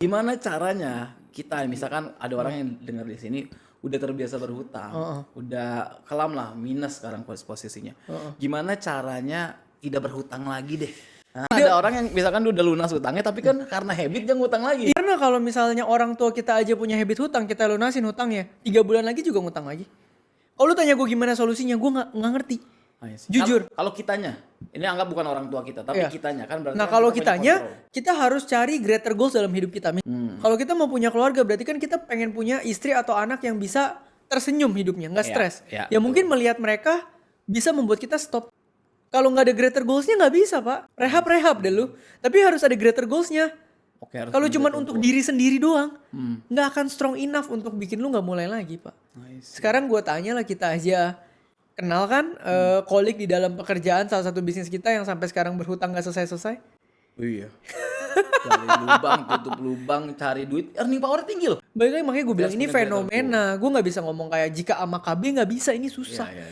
Gimana caranya kita misalkan ada orang yang dengar di sini udah terbiasa berhutang, udah kelam lah minus sekarang posisinya. Gimana caranya tidak berhutang lagi deh? Nah, ada orang yang misalkan udah lunas hutangnya tapi kan karena habit dia ngutang lagi. Karena kalau misalnya orang tua kita aja punya habit hutang, kita lunasin hutangnya, 3 bulan lagi juga ngutang lagi. Kalau lu tanya gue gimana solusinya, gue nggak ngerti. Jujur. Kalau kitanya, ini anggap bukan orang tua kita, tapi kitanya kan berarti. Nah kan kalau kita punya kitanya, kontrol. kita harus cari greater goals dalam hidup kita. Kalau kita mau punya keluarga, berarti kan kita pengen punya istri atau anak yang bisa tersenyum hidupnya, nggak stres. Iya, Ya mungkin melihat mereka bisa membuat kita stop. Kalau nggak ada greater goalsnya nggak bisa pak. Rehab deh lu. Tapi harus ada greater goalsnya. Oke, harus Kalau ada cuma greater untuk goal. diri sendiri doang, nggak akan strong enough untuk bikin lu nggak mulai lagi pak. Sekarang gue tanya lah, kita aja kenal kan kolik di dalam pekerjaan salah satu bisnis kita yang sampai sekarang berhutang nggak selesai-selesai. Oh iya. Cari lubang, tutup lubang, cari duit, earning power tinggi loh. Baik lagi makanya gue bilang ini punya greater fenomena. Gue nggak bisa ngomong kayak jika sama KB nggak bisa, ini susah. Iya.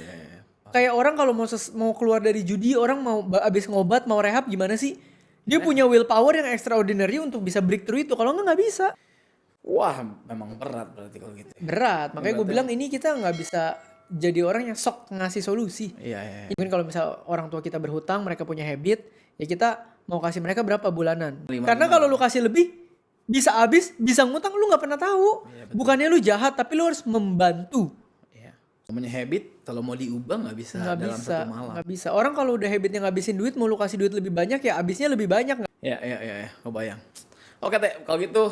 Kayak orang kalau mau keluar dari judi, orang mau abis ngobat mau rehab gimana sih? Dia punya willpower yang extraordinary untuk bisa breakthrough itu. Kalau nggak bisa. Wah, memang berat berarti kalau gitu. Berat. Makanya gue bilang ini kita nggak bisa jadi orang yang sok ngasih solusi. Iya. Mungkin kalau misal orang tua kita berhutang, mereka punya habit, ya kita mau kasih mereka berapa bulanan. 5. Karena kalau lu kasih lebih, bisa habis, bisa ngutang, lu nggak pernah tahu. Bukannya lu jahat, tapi lu harus membantu. Iya. Namanya habit, kalau mau diubah nggak bisa dalam satu malam. Nggak bisa. Orang kalau udah habitnya ngabisin duit, mau lu kasih duit lebih banyak, ya habisnya lebih banyak. Iya, kebayang. Oke Teh, kalau gitu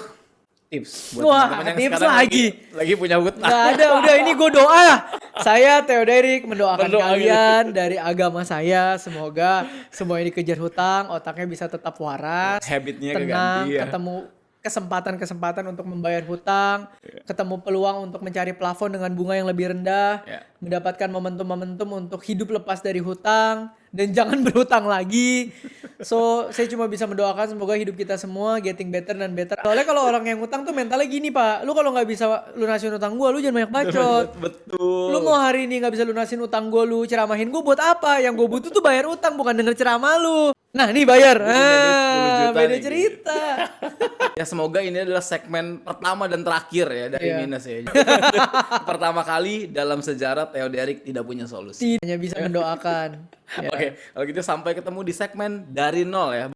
tips buat Wah, teman-teman yang tips sekarang lagi punya hutang. Nggak ada, udah ini gue doa lah. Saya Theoderik mendoakan Berdoa kalian dari agama saya. Semoga semua yang dikejar hutang, otaknya bisa tetap waras, Habitnya tenang, keganti ya. ketemu kesempatan untuk membayar hutang, ketemu peluang untuk mencari plafon dengan bunga yang lebih rendah, mendapatkan momentum-momentum untuk hidup lepas dari hutang, dan jangan berhutang lagi. So, saya cuma bisa mendoakan semoga hidup kita semua getting better dan better. Soalnya kalau orang yang hutang tuh mentalnya gini pak, lu kalau nggak bisa lunasin utang gue, lu jangan banyak bacot. Betul. Lu mau hari ini nggak bisa lunasin utang gue, lu ceramahin gue buat apa? Yang gue butuh tuh bayar utang, bukan denger ceramah lu. Nah nih bayar, beda nih, cerita. Ya semoga ini adalah segmen pertama dan terakhir ya dari Minus ya. Pertama kali dalam sejarah Theoderik tidak punya solusi. Hanya bisa mendoakan. Oke, kalau gitu sampai ketemu di segmen dari nol ya.